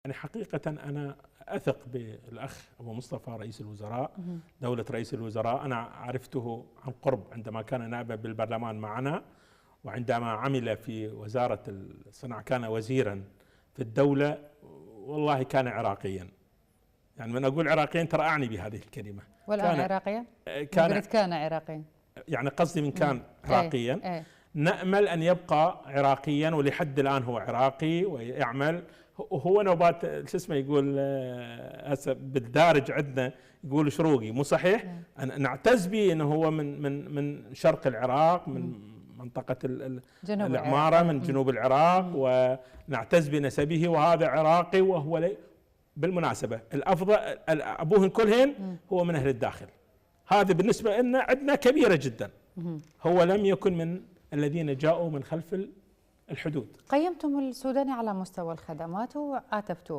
يعني حقيقة أنا أثق بالأخ أبو مصطفى رئيس الوزراء، دولة رئيس الوزراء. أنا عرفته عن قرب عندما كان نائبا بالبرلمان معنا، وعندما عمل في وزارة الصناعة كان وزيرا في الدولة. والله كان عراقيا، يعني من أقول عراقيا ترى أعني بهذه الكلمة. والآن عراقيا؟ كان عراقيا، يعني قصدي من كان عراقيا. نأمل أن يبقى عراقيا، ولحد الآن هو عراقي ويعمل. هو نوبات شو اسمه يقول هسه بالدارج عندنا يقول شروقي، مو صحيح؟ نعتز به انه هو من شرق العراق، من منطقة العمارة، من جنوب العراق، ونعتز بنسبه، وهذا عراقي. وهو بالمناسبة الأفضل أبوهن كلهن هو من أهل الداخل. هذا بالنسبة لنا عندنا كبيرة جدا. هو لم يكن من الذين جاءوا من خلف الحدود. قيمتم السوداني على مستوى الخدمات وعاتبتوه.